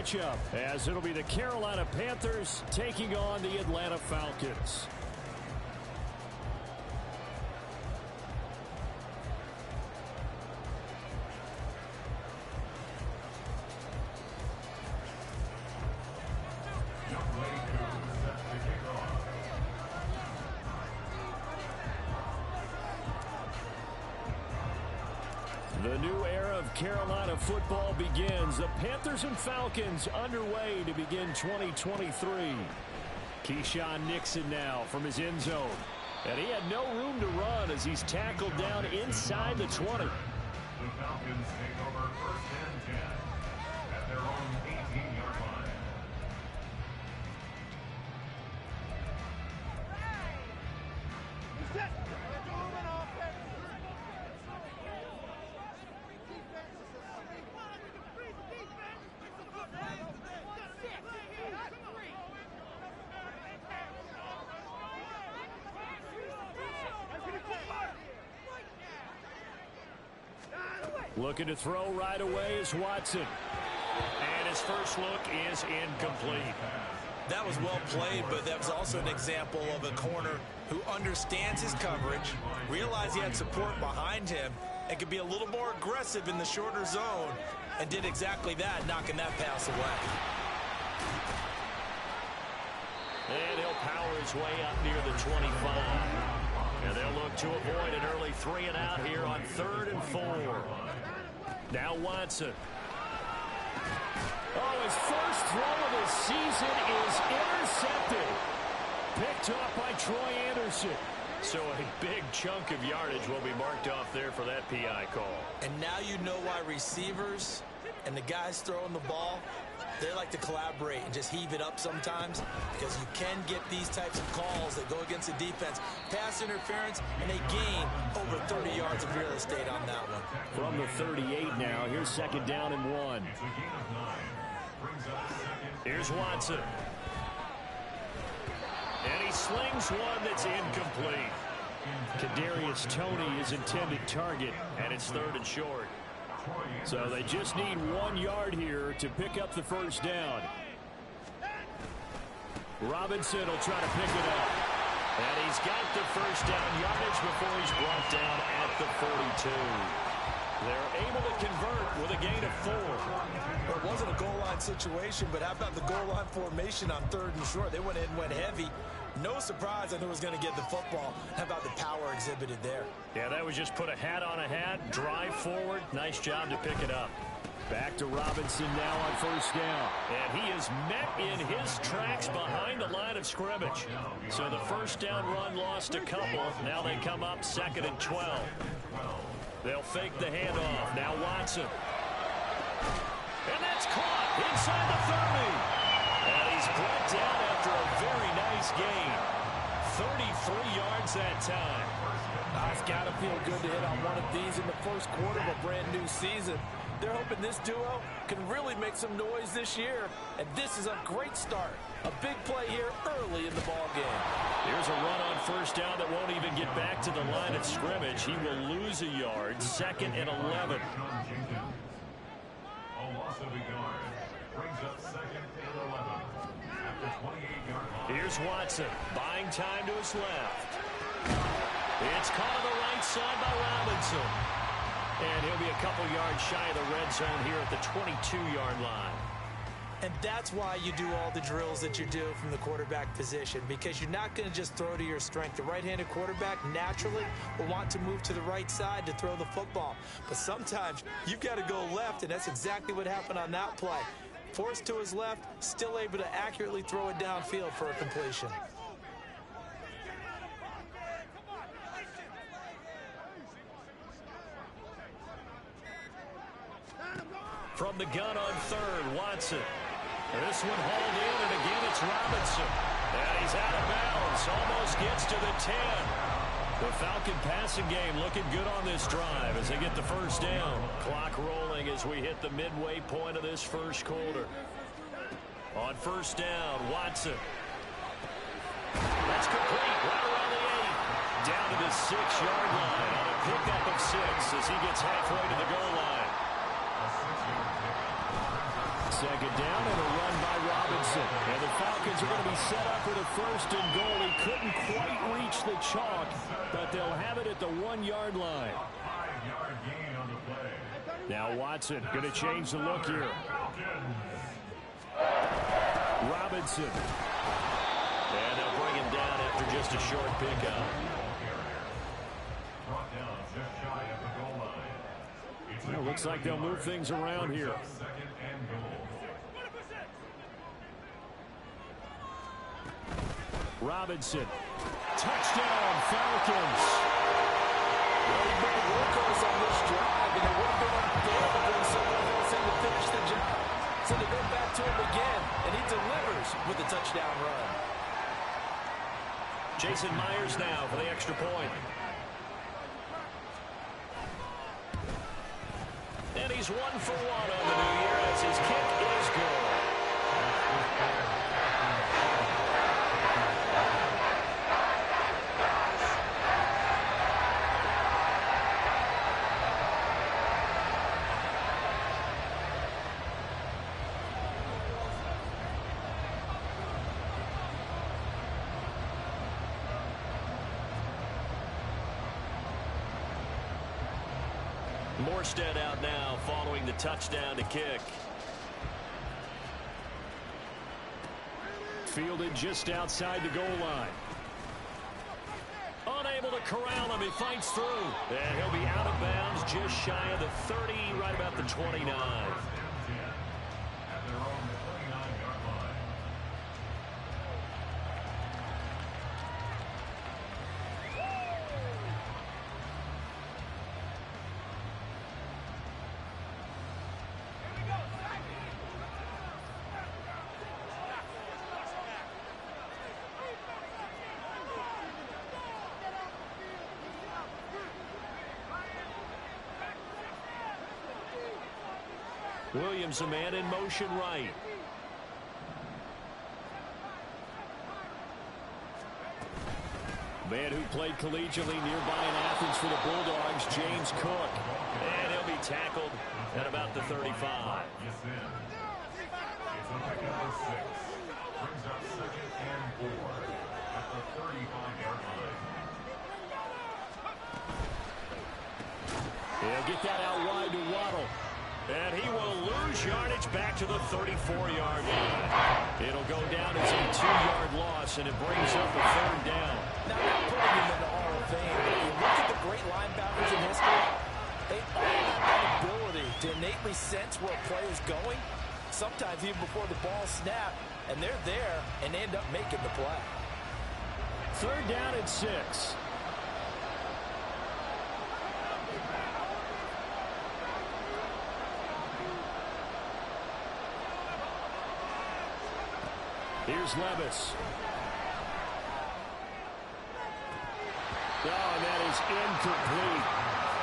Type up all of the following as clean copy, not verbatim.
matchup, as it'll be the Carolina Panthers taking on the Atlanta Falcons. The new era of Carolina football begins. The Panthers and Falcons underway to begin 2023. Keyshawn Nixon now from his end zone. And he had no room to run as he's tackled down inside the 20. The Falcons take over first and 10 at their own 18-yard line. Looking to throw right away is Watson. And his first look is incomplete. That was well played, but that was also an example of a corner who understands his coverage, realized he had support behind him, and could be a little more aggressive in the shorter zone, and did exactly that, knocking that pass away. And he'll power his way up near the 25. And they'll look to avoid an early 3-and-out here on 3rd and 4. Now Watson. Oh, his first throw of the season is intercepted. Picked off by Troy Anderson. So a big chunk of yardage will be marked off there for that PI call. And now you know why receivers and the guys throwing the ball, they like to collaborate and just heave it up sometimes, because you can get these types of calls that go against the defense. Pass interference, and they gain over 30 yards of real estate on that one. From the 38 now, here's 2nd down and 1. Here's Watson. And he slings one that's incomplete. Kadarius Toney is intended target, and it's 3rd and short. So they just need 1 yard here to pick up the first down. Robinson will try to pick it up. And he's got the first down yardage before he's brought down at the 42. They're able to convert with a gain of 4. Well, it wasn't a goal line situation, but how about the goal line formation on 3rd and short? They went in and went heavy. No surprise I knew it was going to get the football. How about the power exhibited there? Yeah, that was just put a hat on a hat, drive forward. Nice job to pick it up. Back to Robinson now on 1st down. And he is met in his tracks behind the line of scrimmage. So the 1st down run lost a couple. Now they come up 2nd and 12. They'll fake the handoff. Now Watson. And that's caught inside the 30. And he's brought down after a very nice gain. 33 yards that time. It's got to feel good to hit on one of these in the first quarter of a brand new season. They're hoping this duo can really make some noise this year. And this is a great start. A big play here early in the ball game. Here's a run on 1st down that won't even get back to the line of scrimmage. He will lose a yard. 2nd and 11. A loss of a yard brings up 2nd and 11 at the 28-yard line. Here's Watson, buying time to his left. It's caught on the right side by Robinson. And he'll be a couple yards shy of the red zone here at the 22-yard line. And that's why you do all the drills that you do from the quarterback position, because you're not going to just throw to your strength. The right-handed quarterback naturally will want to move to the right side to throw the football. But sometimes you've got to go left, and that's exactly what happened on that play. Forced to his left, still able to accurately throw it downfield for a completion. From the gun on 3rd, Watson. This one hauled in, and again it's Robinson. And he's out of bounds, almost gets to the 10. The Falcon passing game looking good on this drive as they get the first down. Clock rolling as we hit the midway point of this first quarter. On 1st down, Watson. That's complete, right around the 8. Down to the 6-yard line on a pickup of 6 as he gets halfway to the goal line. second down and a run by Robinson. And the Falcons are going to be set up with a first and goal. He couldn't quite reach the chalk, but they'll have it at the 1-yard line. Now Watson going to change the look here. Robinson. And they'll bring him down after just a short pickup. Well, looks like they'll move things around here. Robinson. Touchdown, Falcons. Well, he's been a workhorse on this drive, and it would have been unfair to bring someone else in to finish the job. So they go back to him again, and he delivers with a touchdown run. Jason Myers now for the extra point. And he's 1 for 1 on the new year as his kick is good. Morstead out now following the touchdown to kick. Fielded just outside the goal line. Unable to corral him. He fights through. And he'll be out of bounds just shy of the 30, right about the 29. Williams, a man in motion right. Man who played collegiately nearby in Athens for the Bulldogs, James Cook. And he'll be tackled at about the 35. It's on pick number 6. Brings up 2nd and 4 at the 35-yard line. He'll get that out wide to Waddle. And he will lose yardage back to the 34-yard line. It'll go down as a 2-yard loss, and it brings up a 3rd down. Now, not putting him in the Hall of Fame, but you look at the great linebackers in history, they all have that ability to innately sense where a play is going, sometimes even before the ball snapped, and they're there and they end up making the play. 3rd down and 6. Here's Levis. Oh, and that is incomplete.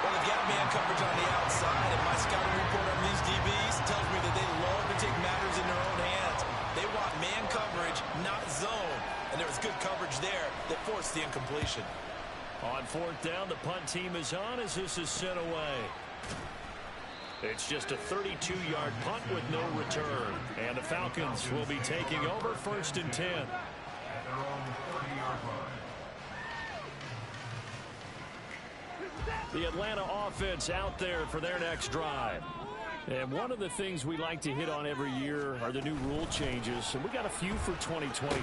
Well, they've got man coverage on the outside, and my scouting report on these DBs tells me that they love to take matters in their own hands. They want man coverage, not zone. And there was good coverage there that forced the incompletion. On 4th down, the punt team is on as this is sent away. It's just a 32-yard punt with no return. And the Falcons will be taking over 1st and 10. At their own 30-yard line. The Atlanta offense out there for their next drive. And one of the things we like to hit on every year are the new rule changes. And we got a few for 2023. A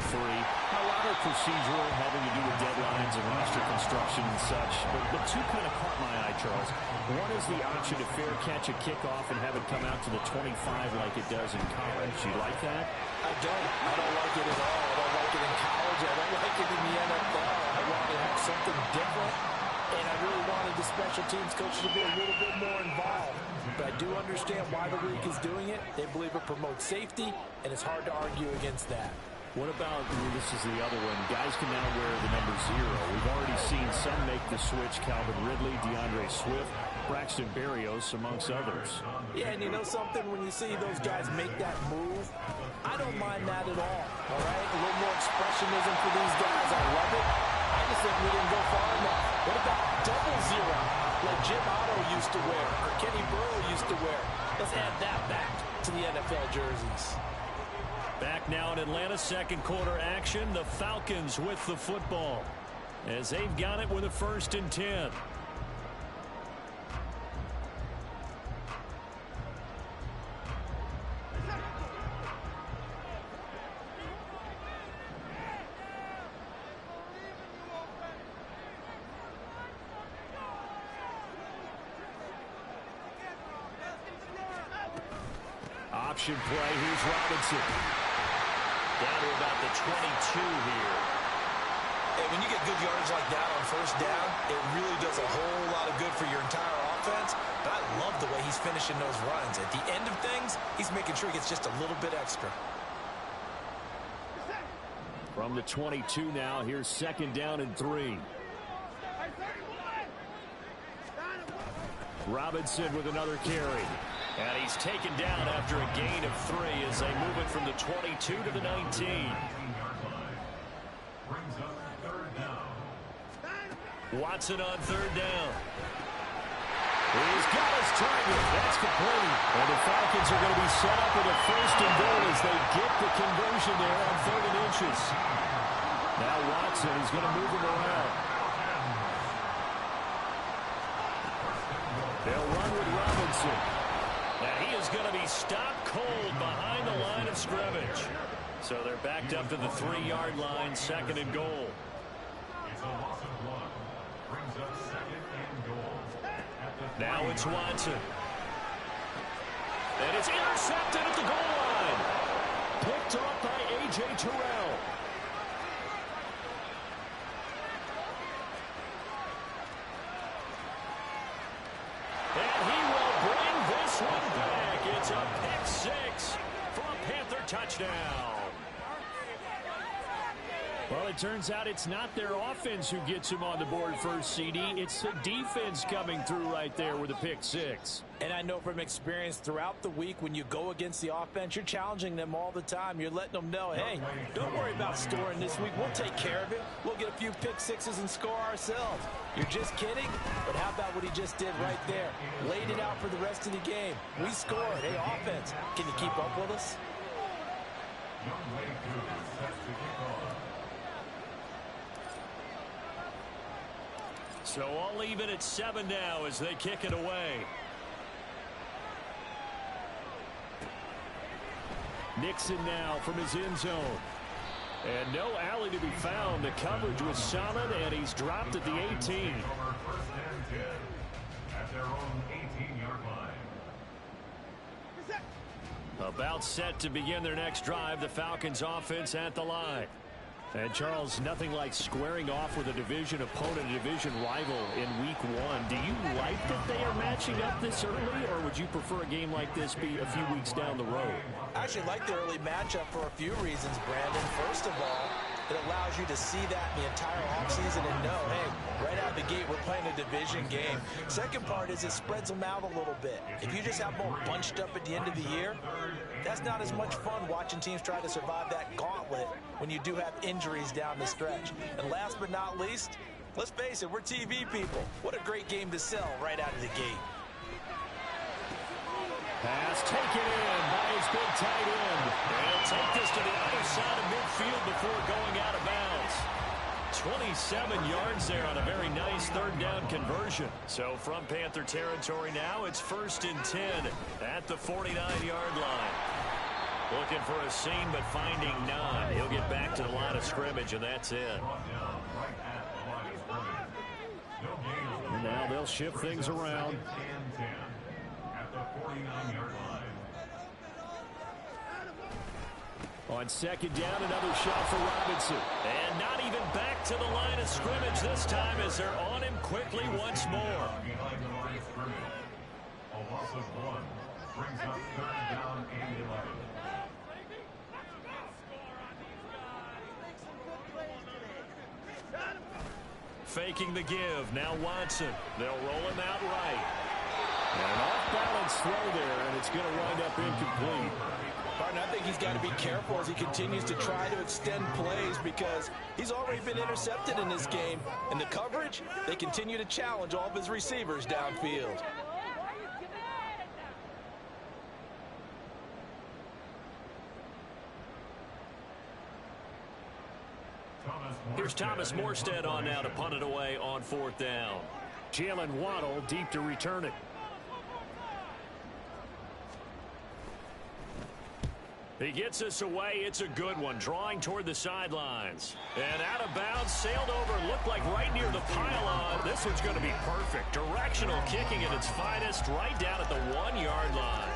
lot are procedural, having to do with deadlines and roster construction and such. But two kind of caught my eye, Charles. One is the option to fair catch a kickoff and have it come out to the 25 like it does in college. You like that? I don't like it at all. I don't like it in college. I don't like it in the NFL. I want to have something different. And I really wanted the special teams coach to be a little bit more involved. But I do understand why the league is doing it. They believe it promotes safety, and it's hard to argue against that. What about, this is the other one, guys can now wear the number 0. We've already seen some make the switch, Calvin Ridley, DeAndre Swift, Braxton Berrios, amongst others. Yeah, and you know something? When you see those guys make that move, I don't mind that at all right? A little more expressionism for these guys. I love it. I just think we didn't go far enough. What about double 0, like Jim Otto used to wear, or Kenny Burrow used to wear? Let's add that back. to the NFL jerseys. Back now in Atlanta, second quarter action. The Falcons with the football as they've got it with a 1st and 10. Option play. Here's Robinson. Down to about the 22 here. Hey, when you get good yardage like that on 1st down, it really does a whole lot of good for your entire offense. But I love the way he's finishing those runs. At the end of things, he's making sure he gets just a little bit extra. From the 22 now, here's 2nd down and 3. Robinson with another carry. And he's taken down after a gain of 3 as they move it from the 22 to the 19. Watson on 3rd down. He's got his target. That's complete. And the Falcons are going to be set up with a 1st and goal as they get the conversion there on 3rd and inches. Now Watson is going to move him around. They'll run with Robinson. Now he is going to be stopped cold behind the line of scrimmage. So they're backed up to the 3-yard line, 2nd and goal. It's a loss of 1. Brings up 2nd and goal. Now it's Watson. And it's intercepted at the goal line. Picked up by A.J. Terrell. And he will bring this one back. It's a pick 6 for a Panther touchdown. Well, it turns out it's not their offense who gets him on the board first, CD. It's the defense coming through right there with a pick 6. And I know from experience throughout the week when you go against the offense, you're challenging them all the time. You're letting them know, hey, don't worry about scoring this week. We'll take care of it. We'll get a few pick 6s and score ourselves. You're just kidding? But how about what he just did right there? Laid it out for the rest of the game. We scored. Hey, offense, can you keep up with us? Young Way 2 set to kick off. So all even at 7 now as they kick it away. Nixon now from his end zone. And no alley to be found. The coverage was solid, and he's dropped at the 18. First and 10 at their own 18-yard line. About set to begin their next drive. The Falcons offense at the line. And Charles, nothing like squaring off with a division opponent, a division rival in week 1. Do you like that they are matching up this early, or would you prefer a game like this be a few weeks down the road? I actually like the early matchup for a few reasons, Brandon. First of all, it allows you to see that the entire offseason and know, hey, right out of the gate, we're playing a division game. Second part is it spreads them out a little bit. If you just have them all bunched up at the end of the year, that's not as much fun watching teams try to survive that gauntlet when you do have injuries down the stretch. And last but not least, let's face it, we're TV people. What a great game to sell right out of the gate. Pass taken in by his big tight end. And he'll take this to the other side of midfield before going out of bounds. 27 yards there on a very nice 3rd down conversion. So from Panther territory now, it's 1st and 10 at the 49-yard line. Looking for a seam, but finding none. He'll get back to the line of scrimmage, and that's it. And now they'll shift things around. At the 49-yard line. On 2nd down, another shot for Robinson. And not even back to the line of scrimmage this time as they're on him quickly once more. Behind the line of scrimmage. A loss of 1 brings up 3rd down and 11. Faking the give. Now Watson. They'll roll him out right. And an off-balance throw there, and it's going to wind up incomplete. Martin, I think he's got to be careful as he continues to try to extend plays because he's already been intercepted in this game. And the coverage, they continue to challenge all of his receivers downfield. Here's Thomas Morstead on now to punt it away on 4th down. Jalen Waddle deep to return it. He gets us away. It's a good one. Drawing toward the sidelines. And out of bounds, sailed over, looked like right near the pylon. This one's going to be perfect. Directional kicking at its finest, right down at the 1-yard line.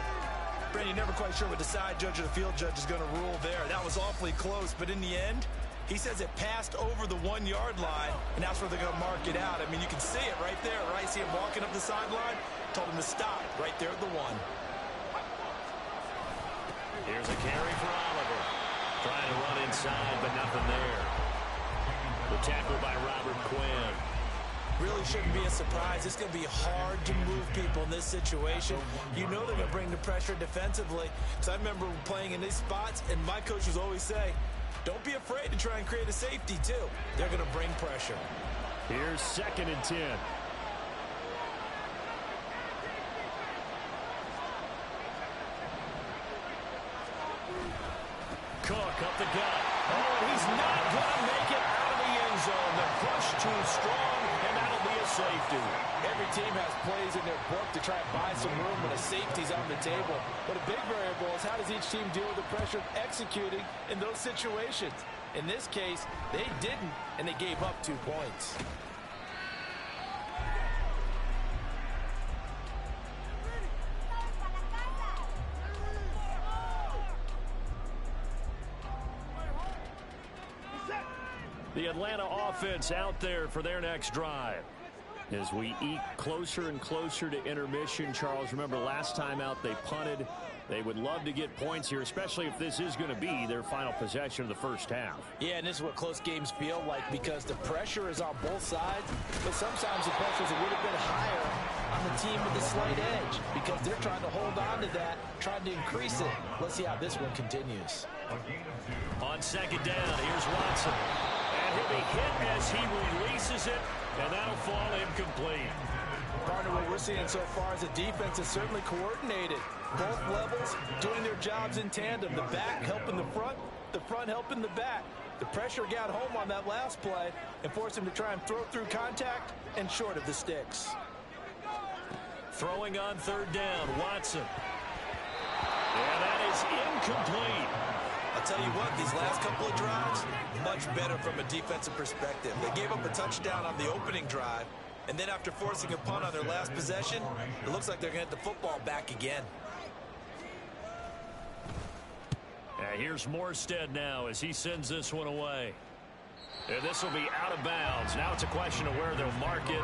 Brandon, you're never quite sure what the side judge or the field judge is going to rule there. That was awfully close, but in the end, he says it passed over the 1-yard line, and that's where they're going to mark it out. I mean, you can see it right there, right? See him walking up the sideline? Told him to stop right there at the 1. Here's a carry for Oliver. Trying to run inside, but nothing there. The tackle by Robert Quinn. Really shouldn't be a surprise. It's going to be hard to move people in this situation. You know they're going to bring the pressure defensively. Because I remember playing in these spots, and my coaches always say, don't be afraid to try and create a safety, too. They're going to bring pressure. Here's 2nd and 10. Cook up the gut. Oh, he's not going to make it out of the end zone. The push too strong, and that'll be a safety. Every team has plays in their book to try and buy some room when a safety's on the table. But a big variable is how does each team deal with the pressure of executing in those situations. In this case, they didn't, and they gave up 2 points. The Atlanta offense out there for their next drive. As we eke closer and closer to intermission, Charles, remember last time out they punted. They would love to get points here, especially if this is going to be their final possession of the first half. Yeah, and this is what close games feel like because the pressure is on both sides, but sometimes the pressure is a little bit higher on the team with the slight edge because they're trying to hold on to that, trying to increase it. Let's see how this one continues. On 2nd down, here's Watson. And he'll be hit as he releases it, and that'll fall incomplete. Partner, what we're seeing so far is a defense is certainly coordinated. Both levels doing their jobs in tandem. The back helping the front helping the back. The pressure got home on that last play and forced him to try and throw through contact and short of the sticks. Throwing on 3rd down, Watson. And that is incomplete. I'll tell you what, these last couple of drives, much better from a defensive perspective. They gave up a touchdown on the opening drive, and then after forcing a punt on their last possession, it looks like they're going to get the football back again. Here's Morstead now as he sends this one away. And this will be out of bounds. Now it's a question of where they'll mark it.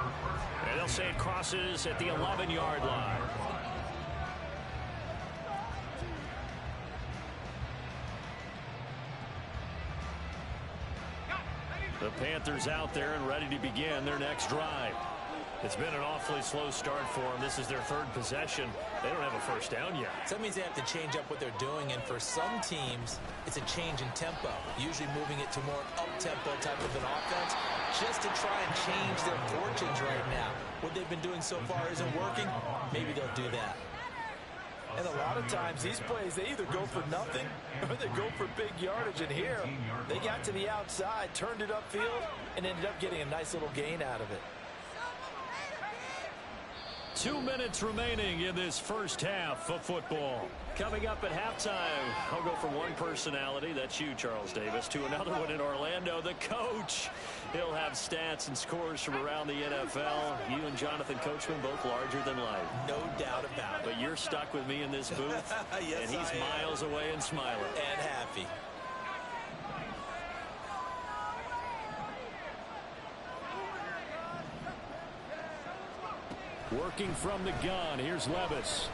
And they'll say it crosses at the 11-yard line. The Panthers out there and ready to begin their next drive. It's been an awfully slow start for them. This is their 3rd possession. They don't have a first down yet. So that means they have to change up what they're doing, and for some teams, it's a change in tempo, usually moving it to more up-tempo type of an offense, just to try and change their fortunes right now. What they've been doing so far isn't working. Maybe they'll do that. And a lot of times, these plays, they either go for nothing or they go for big yardage. And here, they got to the outside, turned it upfield, and ended up getting a nice little gain out of it. 2 minutes remaining in this first half of football. Coming up at halftime, I'll go from one personality, that's you, Charles Davis, to another one in Orlando, the coach. He'll have stats and scores from around the NFL. You and Jonathan Coachman, both larger than life. No doubt about it. But you're stuck with me in this booth, Yes, and he's miles away and smiling. And happy. Working from the gun, here's Levis.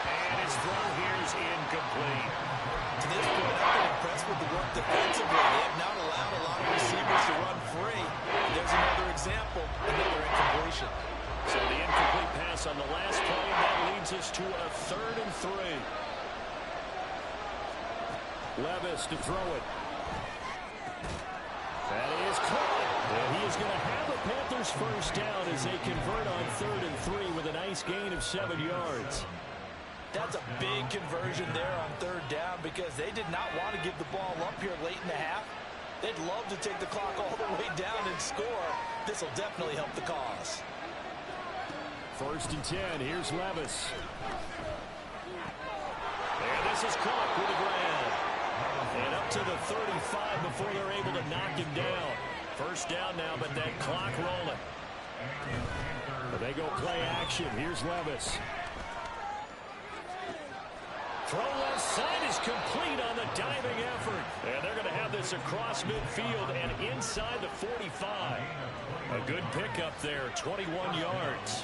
And his throw here is incomplete. To this point, I've been impressed with the work defensively. They have not allowed a lot of receivers to run free. There's another example, another incompletion. So the incomplete pass on the last play, and that leads us to a 3rd and 3. Levis to throw it. That is caught. And he is going to have the Panthers first down as they convert on 3rd and 3 with a nice gain of 7 yards. That's a big conversion there on third down because they did not want to give the ball up here late in the half. They'd love to take the clock all the way down and score. This will definitely help the cause. 1st and 10. Here's Levis. And this is caught with the grab. And up to the 35 before they're able to knock him down. 1st down now, but that clock rolling. But they go play action. Here's Levis. Throw left side is complete on the diving effort. And they're going to have this across midfield and inside the 45. A good pickup there, 21 yards.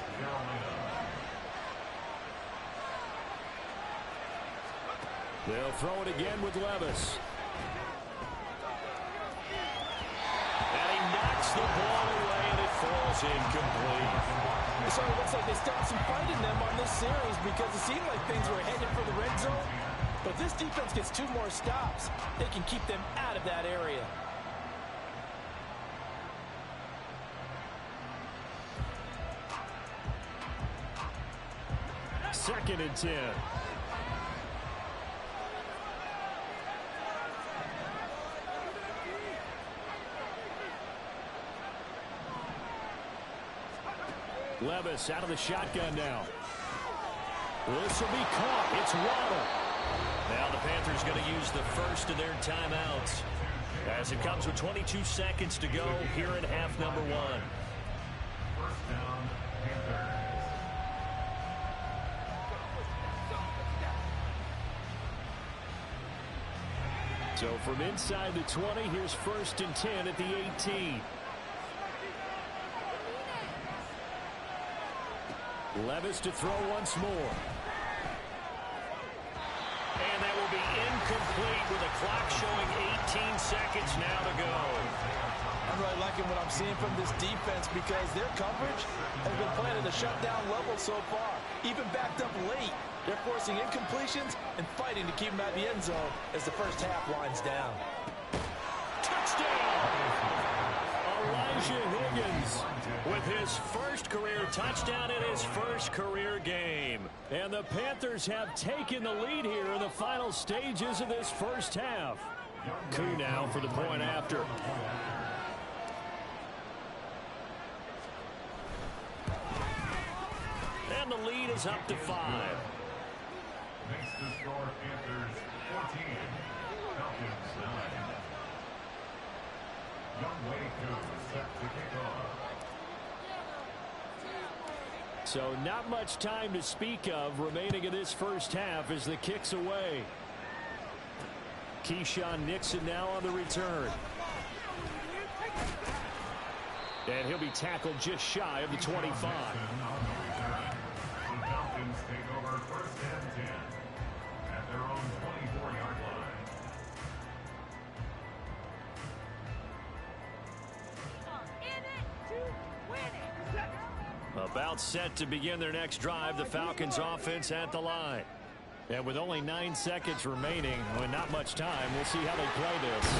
They'll throw it again with Levis. And he knocks the ball away, and it falls incomplete. So it looks like they stopped some fight in them on this series because it seemed like things were headed for the red zone. But this defense gets 2 more stops. They can keep them out of that area. Second and 10. Levis out of the shotgun now. This will be caught. It's Waddle. Now the Panthers going to use the first of their timeouts as it comes with 22 seconds to go here in half number 1. 1st down, Panthers. So from inside the 20, here's 1st and 10 at the 18. Levis to throw once more. And that will be incomplete with the clock showing 18 seconds now to go. I'm really liking what I'm seeing from this defense because their coverage has been playing at a shutdown level so far. Even backed up late, they're forcing incompletions and fighting to keep them at the end zone as the first half winds down. Touchdown! Elijah Higgins with his first career touchdown in his first career game. And the Panthers have taken the lead here in the final stages of this first half. Koo now for the point after. And the lead is up to 5. Makes the score Panthers 14, Falcons 9. Young Way Koo set to kick off. So not much time to speak of remaining in this first half as the kick's away. Keyshawn Nixon now on the return. And he'll be tackled just shy of the 25. The Falcons take over 1st and 10 at their own 24-yard line. About set to begin their next drive, the Falcons offense at the line. And with only 9 seconds remaining, with not much time, we'll see how they play this.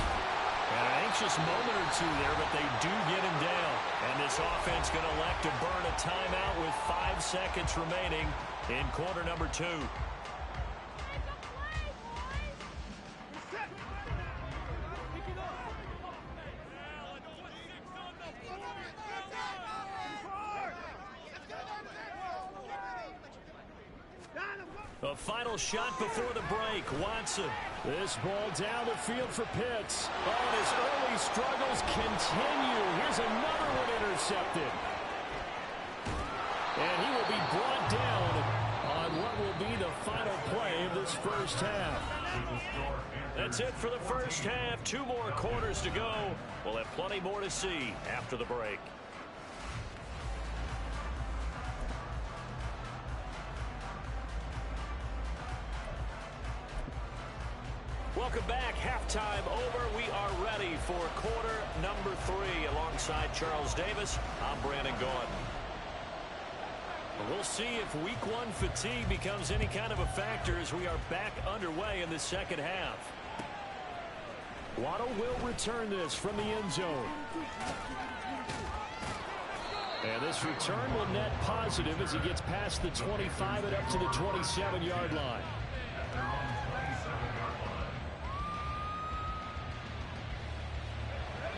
And an anxious moment or two there, but they do get him down. And this offense going to elect to burn a timeout with 5 seconds remaining in quarter number 2. A final shot before the break. Watson. This ball down the field for Pitts. Oh, and his early struggles continue. Here's another one intercepted. And he will be brought down on what will be the final play of this first half. That's it for the first half. 2 more quarters to go. We'll have plenty more to see after the break. Welcome back. Halftime over. We are ready for quarter number 3. Alongside Charles Davis, I'm Brandon Gordon. We'll see if week 1 fatigue becomes any kind of a factor as we are back underway in the second half. Waddle will return this from the end zone. And this return will net positive as he gets past the 25 and up to the 27-yard line.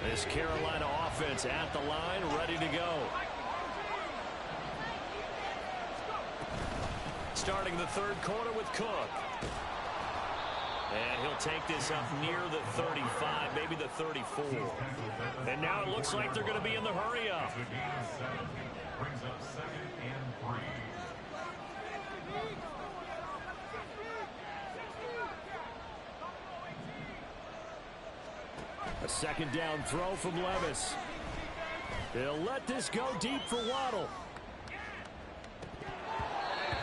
This Carolina offense at the line, ready to go. Starting the third quarter with Cook. And he'll take this up near the 35, maybe the 34. And now it looks like they're going to be in the hurry up. Brings up 2nd and 3. A second down throw from Levis. They'll let this go deep for Waddle.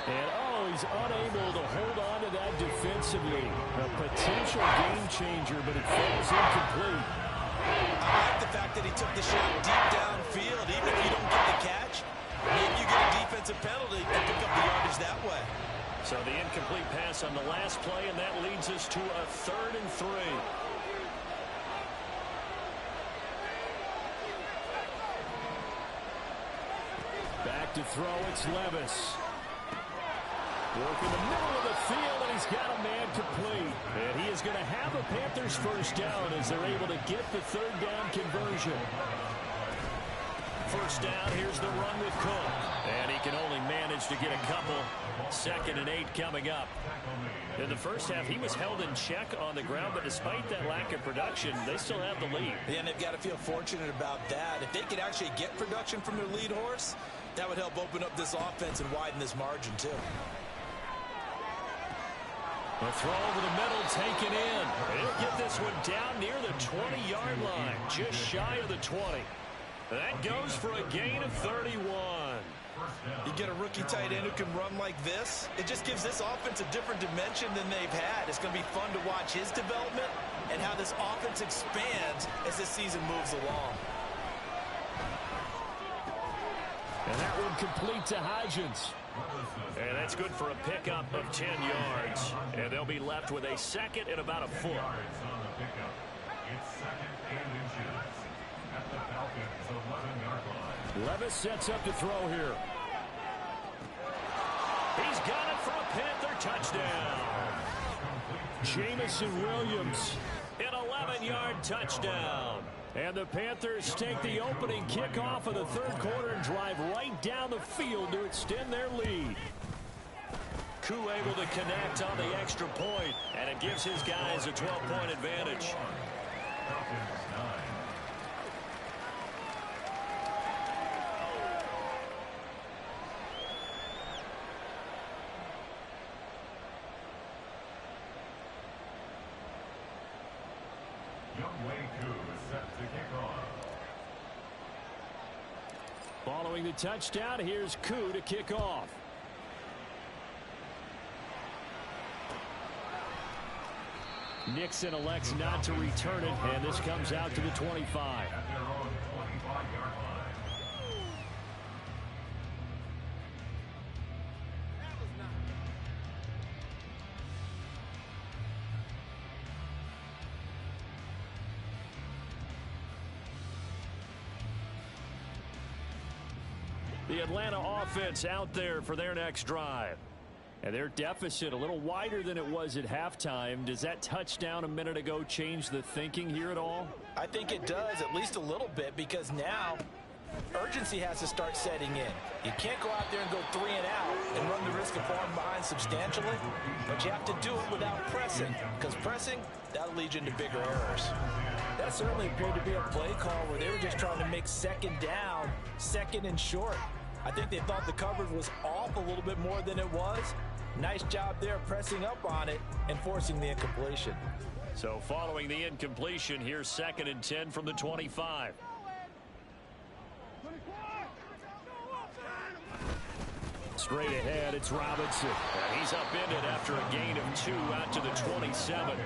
And, oh, he's unable to hold on to that defensively. A potential game changer, but it falls incomplete. I like the fact that he took the shot deep downfield. Even if you don't get the catch, maybe you get a defensive penalty to pick up the yardage that way. So the incomplete pass on the last play, and that leads us to a 3rd and 3. Back to throw, it's Levis. Work in the middle of the field, and he's got a man complete. And he is going to have a Panthers first down as they're able to get the 3rd down conversion. First down, here's the run with Cook. And he can only manage to get a couple. 2nd and 8 coming up. In the first half, he was held in check on the ground, but despite that lack of production, they still have the lead. Yeah, and they've got to feel fortunate about that. If they could actually get production from their lead horse, that would help open up this offense and widen this margin, too. A throw over the middle, taken in. He'll get this one down near the 20-yard line, just shy of the 20. That goes for a gain of 31. You get a rookie tight end who can run like this, it just gives this offense a different dimension than they've had. It's going to be fun to watch his development and how this offense expands as this season moves along. And that one complete to Hodgins. And that's good for a pickup of 10 yards. And they'll be left with a 2nd and about a foot. It's 2nd and inches at the Falcons' 11-yard line. Levis sets up to throw here. He's got it for a Panther touchdown. Jamison Williams, an 11-yard touchdown. And the Panthers take the opening kickoff of the third quarter and drive right down the field to extend their lead. Koo able to connect on the extra point, and it gives his guys a 12-point advantage. Following the touchdown, here's Koo to kick off. Nixon elects not to return it, and this comes out to the 25. At their own 25-yard line. The Atlanta offense out there for their next drive. And their deficit a little wider than it was at halftime. Does that touchdown a minute ago change the thinking here at all? I think it does, at least a little bit, because now urgency has to start setting in. You can't go out there and go 3 and out and run the risk of falling behind substantially, but you have to do it without pressing, because pressing, that'll lead you into bigger errors. That certainly appeared to be a play call where they were just trying to make second down, 2nd and short. I think they thought the coverage was off a little bit more than it was. Nice job there pressing up on it and forcing the incompletion. So following the incompletion, here's 2nd and 10 from the 25. Straight ahead, it's Robinson. And he's upended after a gain of 2 out to the 27.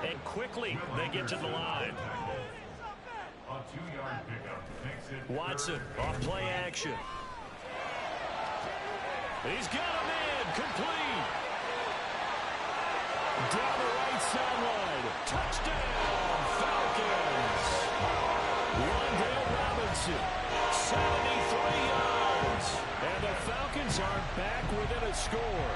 And quickly, they get to the line. A 2-yard pickup makes it Watson off play action. He's got a man complete. Down the right sideline. Touchdown, Falcons. Wandale Robinson, 73 yards. And the Falcons are back within a score.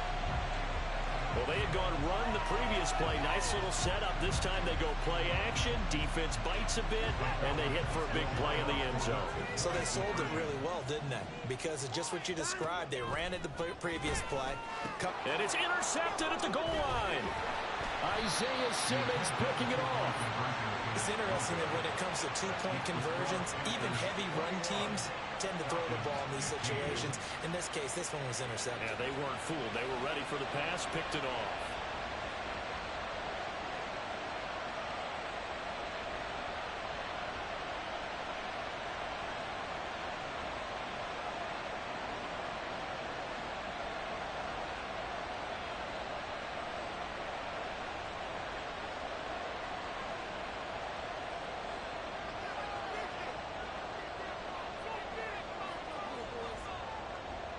Well, they had gone run the previous play. Nice little setup. This time they go play action. Defense bites a bit, and they hit for a big play in the end zone. So they sold it really well, didn't they? Because of just what you described. They ran it the previous play. And it's intercepted at the goal line. Isaiah Simmons picking it off. It's interesting that when it comes to two-point conversions, even heavy run teams tend to throw the ball in these situations. In this case, this one was intercepted. Yeah, they weren't fooled. They were ready for the pass, picked it off.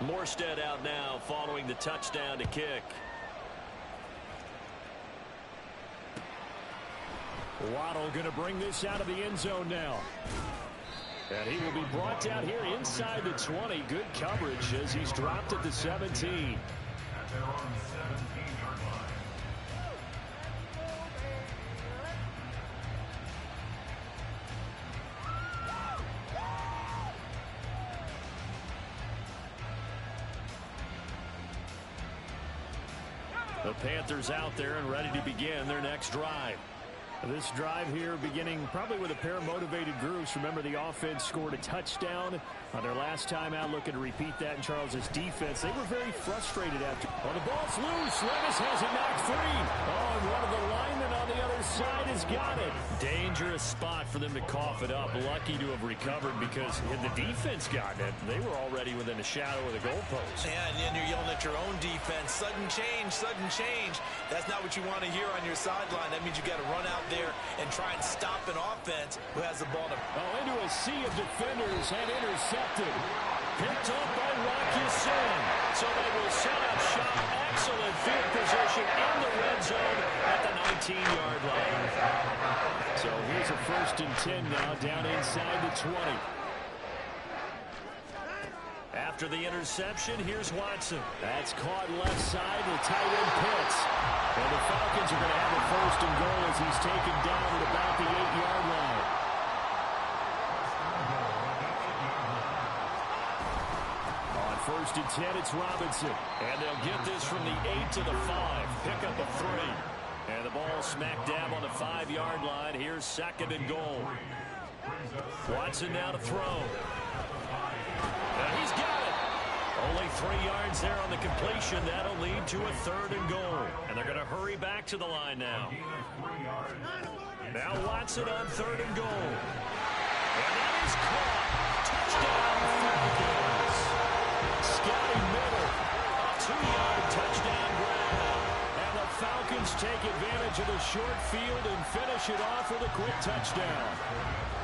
Morstead out now following the touchdown to kick. Waddle going to bring this out of the end zone now. And he will be brought down here inside the 20. Good coverage as he's dropped at the 17. At their own 17-yard line. The Panthers out there and ready to begin their next drive. This drive here beginning probably with a pair of motivated groups. Remember, the offense scored a touchdown on their last time out, looking to repeat that in Charles's defense. They were very frustrated after. Well, the ball's loose. Levis has it knocked free. Oh, and one of the linemen on the other side has got it. Dangerous spot for them to cough it up. Lucky to have recovered because had the defense gotten it, they were already within a shadow of the goalpost. Yeah, and then you're yelling at your own defense. Sudden change, sudden change. That's not what you want to hear on your sideline. That means you got to run out there and try and stop an offense who has the ball. Oh, into a sea of defenders and intercepted. Picked up by Rocky Sin. So they will set up shop. Excellent field position in the red zone at the 19-yard line. So here's a 1st and 10 now, down inside the 20. After the interception, here's Watson. That's caught left side. The tight end Pitts. And the Falcons are going to have a 1st and goal as he's taken down at about the 8-yard line. On 1st and 10, it's Robinson. And they'll get this from the 8 to the 5. Pick up a 3. And the ball smack dab on the 5-yard line. Here's 2nd and goal. Watson now to throw. And he's got it. Only 3 yards there on the completion. That'll lead to a 3rd and goal. And they're going to hurry back to the line now. Now Watson on 3rd and goal. And that is caught. Touchdown Falcons. Scotty Miller. A 2-yard touchdown grab. And the Falcons take advantage of the short field and finish it off with a quick touchdown.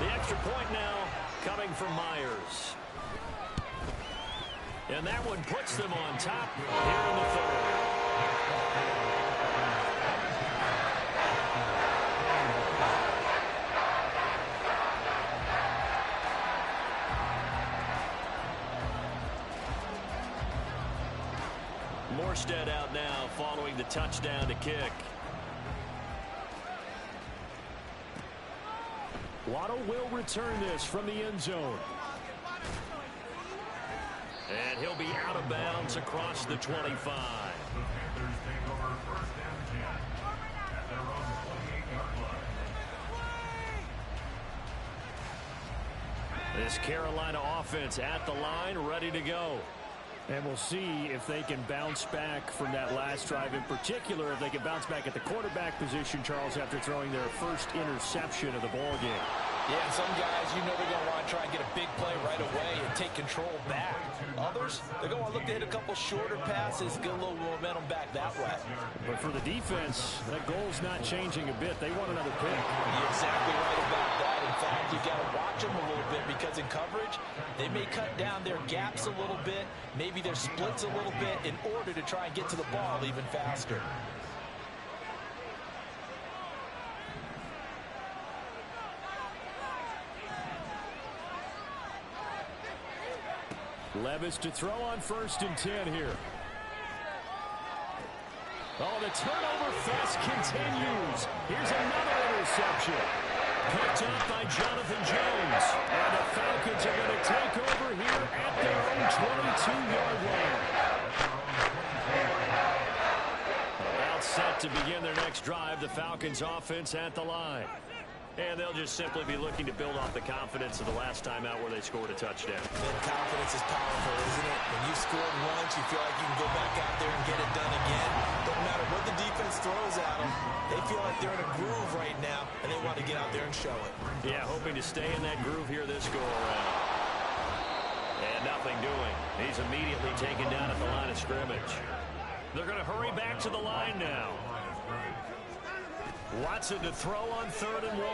The extra point now coming from Myers. And that one puts them on top here in the 3rd. Morstead out now following the touchdown to kick. Waddle will return this from the end zone. And he'll be out of bounds across the 25. The Panthers take over 1st and 10 at their own 28-yard line. This Carolina offense at the line, ready to go. And we'll see if they can bounce back from that last drive, in particular, if they can bounce back at the quarterback position, Charles, after throwing their first interception of the ball game. Yeah, and some guys, you know they're going to want to try and get a big play right away and take control back. Others, they're going to look to hit a couple shorter passes, get a little momentum back that way. But for the defense, that goal's not changing a bit. They want another pick. You're exactly right about that. In fact, you got to watch them a little bit because in coverage, they may cut down their gaps a little bit, maybe their splits a little bit in order to try and get to the ball even faster. Levis to throw on 1st and 10 here. Oh, the turnover fest continues. Here's another interception. Picked up by Jonathan Jones. And the Falcons are going to take over here at their own 22-yard line. About set to begin their next drive, the Falcons offense at the line. And they'll just simply be looking to build off the confidence of the last time out where they scored a touchdown. And confidence is powerful, isn't it? When you scored once, you feel like you can go back out there and get it done again. Doesn't matter what the defense throws at them. They feel like they're in a groove right now, and they want to get out there and show it. Yeah, hoping to stay in that groove here this go-around. And nothing doing. He's immediately taken down at the line of scrimmage. They're going to hurry back to the line now. Watson to throw on 3rd and 1.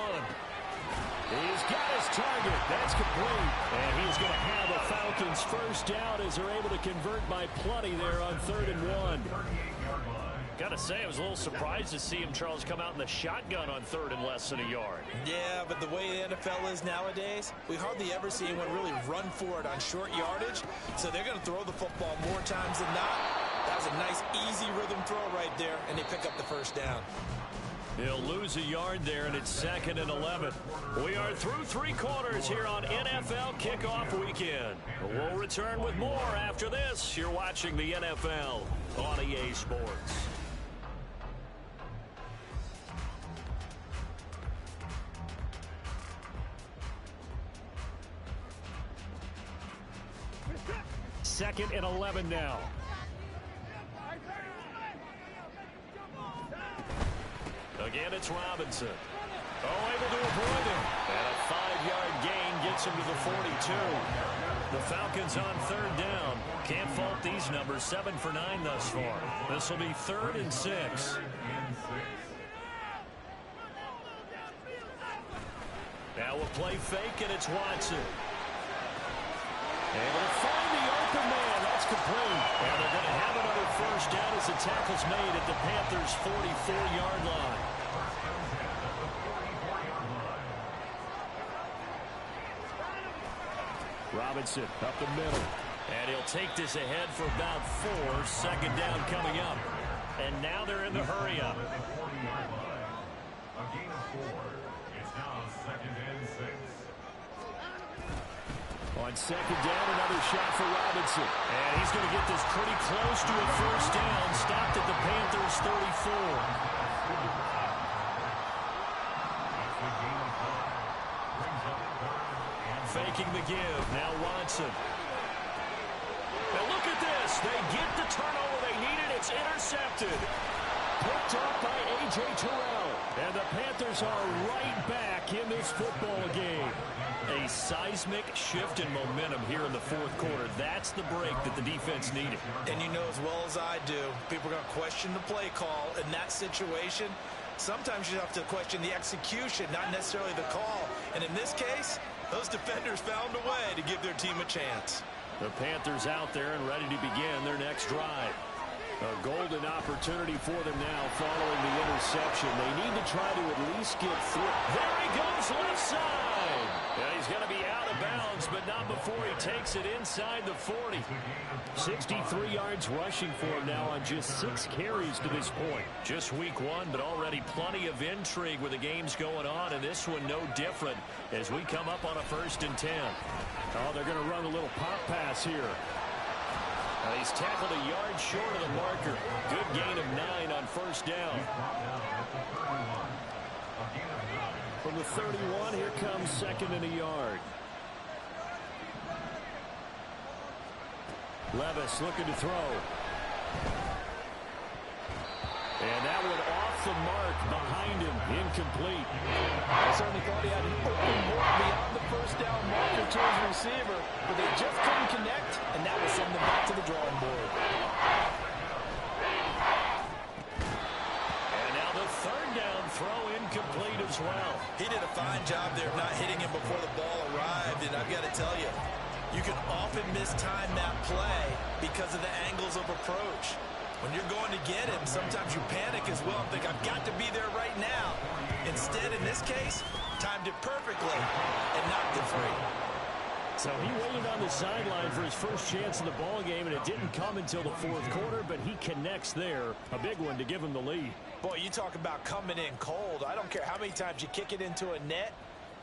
He's got his target. That's complete. And he's going to have a Falcons first down as they're able to convert by plenty there on 3rd and 1. Got to say, I was a little surprised to see him, Charles, come out in the shotgun on 3rd and less than a yard. Yeah, but the way the NFL is nowadays, we hardly ever see anyone really run for it on short yardage. So they're going to throw the football more times than not. That was a nice, easy rhythm throw right there, and they pick up the first down. He'll lose a yard there, and it's 2nd and 11. We are through 3 quarters here on NFL Kickoff Weekend. We'll return with more after this. You're watching the NFL on EA Sports. Second and 11 now. Again, it's Robinson. Oh, able to avoid him. And a 5-yard gain gets him to the 42. The Falcons on 3rd down. Can't fault these numbers. 7 for 9 thus far. This will be 3rd and 6. Now we'll play fake, and it's Watson. Able to find the open man. That's complete. And they're going to have another first down as the tackle's made at the Panthers' 44-yard line. Robinson up the middle. And he'll take this ahead for about 4. 2nd down coming up. And now they're in the hurry up. A gain of 4. It's now 2nd and 6. On 2nd down, another shot for Robinson. And he's going to get this pretty close to a first down. Stopped at the Panthers' 34. Faking the give. Now Watson. And look at this. They get the turnover they needed. It's intercepted. Picked up by A.J. Terrell. And the Panthers are right back in this football game. A seismic shift in momentum here in the 4th quarter. That's the break that the defense needed. And you know as well as I do, people are going to question the play call in that situation. Sometimes you have to question the execution, not necessarily the call. And in this case, those defenders found a way to give their team a chance. The Panthers out there and ready to begin their next drive. A golden opportunity for them now following the interception. They need to try to at least get through. There he goes left side. Yeah, he's going to be out of bounds, but not before he takes it inside the 40. 63 yards rushing for him now on just 6 carries to this point. Just week 1, but already plenty of intrigue with the games going on, and this one no different as we come up on a 1st and 10. Oh, they're going to run a little pop pass here. He's tackled a yard short of the marker. Good gain of 9 on first down. From the 31, here comes 2nd and a yard. Levis looking to throw. And that one off the mark behind him. Incomplete. I certainly thought he had an open look beyond the first down marker to his receiver, but they just couldn't connect, and that will send them back to the drawing board. And now the 3rd down throw incomplete as well. He did a fine job there of not hitting him before the ball arrived, and I've got to tell you, you can often mistime that play because of the angles of approach. When you're going to get him, sometimes you panic as well and think, I've got to be there right now. Instead, in this case, timed it perfectly and knocked it free. So he waited on the sideline for his first chance in the ball game, and it didn't come until the fourth quarter, but he connects there. A big one to give him the lead. Boy, you talk about coming in cold. I don't care how many times you kick it into a net.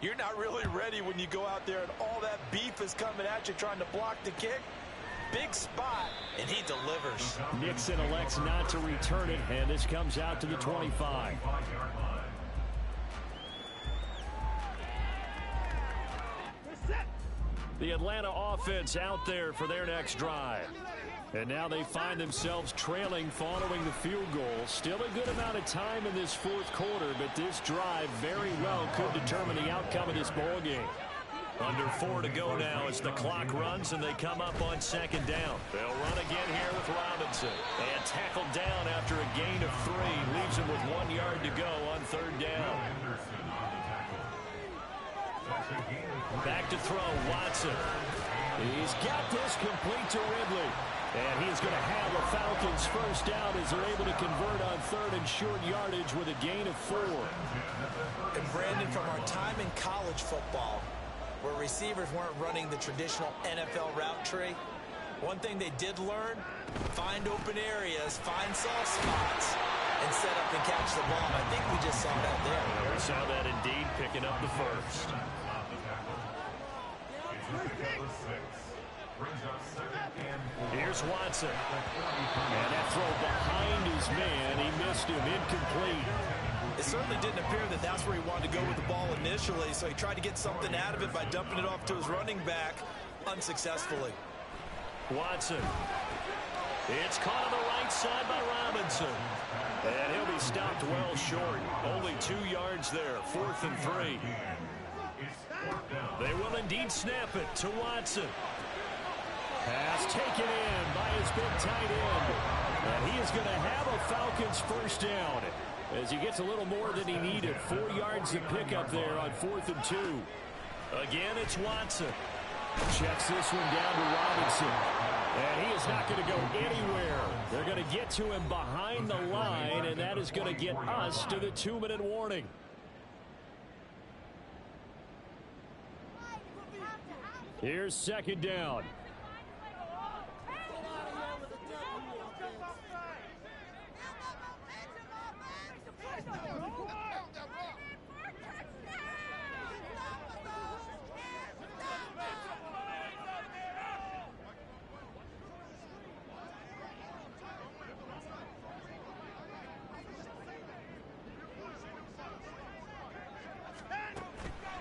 You're not really ready when you go out there and all that beef is coming at you trying to block the kick. Big spot, and he delivers. Nixon elects not to return it, and this comes out to the 25. The Atlanta offense out there for their next drive. And now they find themselves trailing following the field goal. Still a good amount of time in this fourth quarter, but this drive very well could determine the outcome of this ball game. Under 4 to go now as the clock runs and they come up on second down. They'll run again here with Robinson. And tackled down after a gain of 3. Leaves him with 1 yard to go on third down. Back to throw, Watson. He's got this complete to Ridley. And he's going to have a Falcons first down as they're able to convert on third and short yardage with a gain of 4. And Brandon, from our time in college football, where receivers weren't running the traditional NFL route tree, one thing they did learn, find open areas, find soft spots, and set up and catch the ball. I think we just saw that there. We saw that indeed, picking up the first. Here's Watson. And that throw behind his man. He missed him, incomplete. It certainly didn't appear that that's where he wanted to go with the ball initially, so he tried to get something out of it by dumping it off to his running back unsuccessfully. Watson. It's caught on the right side by Robinson. And he'll be stopped well short. Only 2 yards there. 4th and 3. They will indeed snap it to Watson. Pass taken in by his big tight end. And he is going to have a Falcons first down as he gets a little more than he needed. 4 yards to pick up there on 4th and 2. Again, it's Watson. Checks this one down to Robinson. And he is not going to go anywhere. They're going to get to him behind the line, and that is going to get us to the 2-minute warning. Here's second down.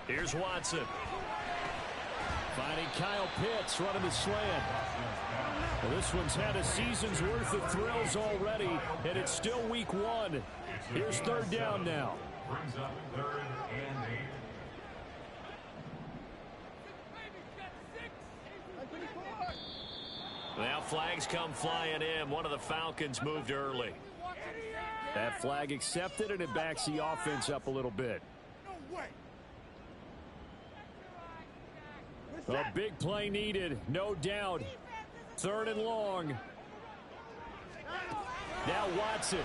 Here's Watson. Finding Kyle Pitts running the slant. Well, this one's had a season's worth of thrills already, and it's still week 1. Here's third down now. Brings up 3rd and 8. Now flags come flying in. One of the Falcons moved early. That flag accepted, and it backs the offense up a little bit. A big play needed, no doubt. 3rd and long. Now Watson.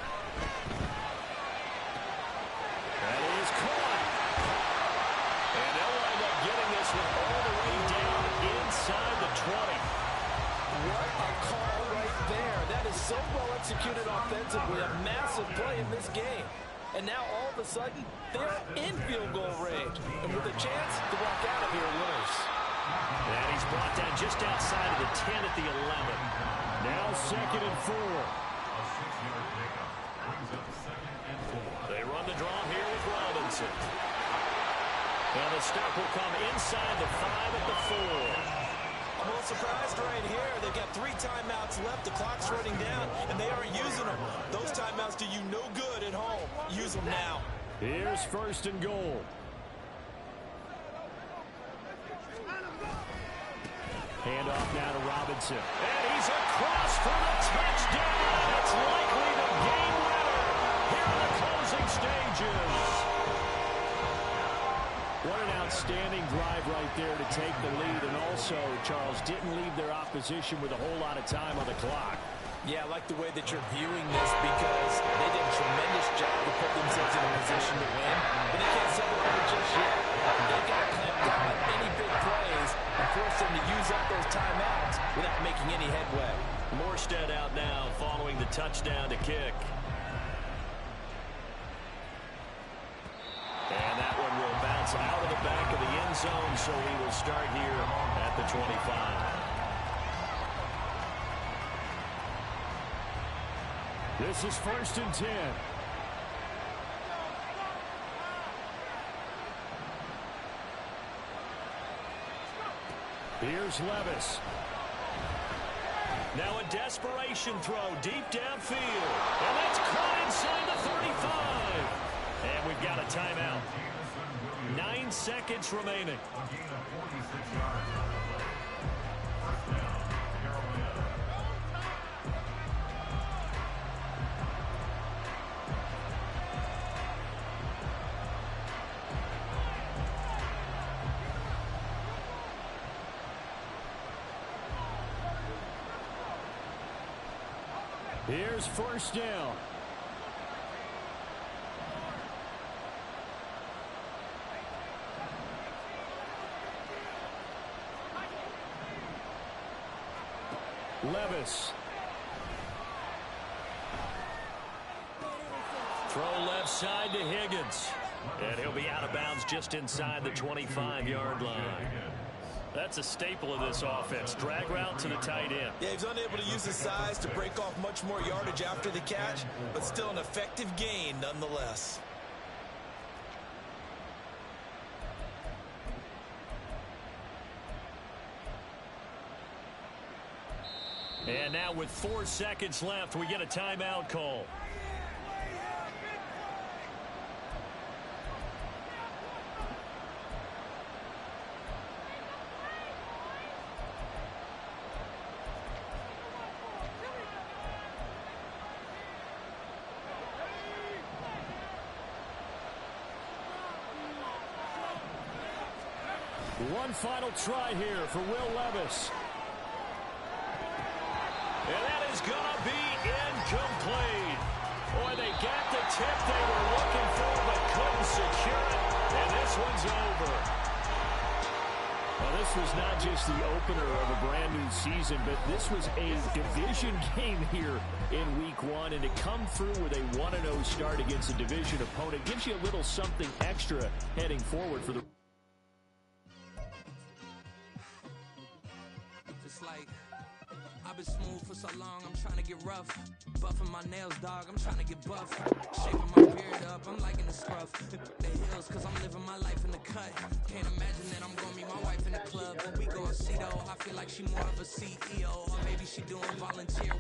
That is caught. And they'll wind up getting this one all the way down inside the 20. What a call right there. That is so well executed offensively. A massive play in this game. And now all of a sudden, they're in field goal range. And with a chance to walk out of here winners. And he's brought down just outside of the 10 at the 11. Now 2nd and 4. A 6-yard pickup brings up 2nd and 4. They run the draw here with Robinson. And the stop will come inside the 5 at the 4. I'm a little surprised right here. They've got 3 timeouts left. The clock's running down, and they aren't using them. Those timeouts do you no good at home. Use them now. Here's 1st and goal. Handoff now to Robinson. And he's across for the touchdown. It's likely the game winner here in the closing stages. What an outstanding drive right there to take the lead. And also, Charles, didn't leave their opposition with a whole lot of time on the clock. Yeah, I like the way that you're viewing this because they did a tremendous job to put themselves in a position to win. But they can't settle over just yet. They've got to clamp down on any big plays and force them to zone, so he will start here at the 25. This is 1st and 10. Here's Levis. Now a desperation throw deep downfield. And that's caught inside the 35. And we've got a timeout. 9 seconds remaining. Here's 1st down. Levis. Throw left side to Higgins. And he'll be out of bounds just inside the 25-yard line. That's a staple of this offense. Drag route to the tight end. Yeah, he's unable to use his size to break off much more yardage after the catch, but still an effective gain nonetheless. And now with 4 seconds left, we get a timeout call. One final try here for Will Levis. And that is going to be incomplete. Boy, they got the tip they were looking for, but couldn't secure it. And this one's over. Well, this was not just the opener of a brand new season, but this was a division game here in week 1. And to come through with a 1-0 start against a division opponent gives you a little something extra heading forward for the... I've been smooth for so long, I'm trying to get rough. Buffing my nails, dog, I'm trying to get buff. Shaping my beard up, I'm liking the scruff. The hills, cause I'm living my life in the cut. Can't imagine that I'm gonna meet my wife in the club. But we gon' see though, I feel like she more of a CEO. Or maybe she doing volunteer work.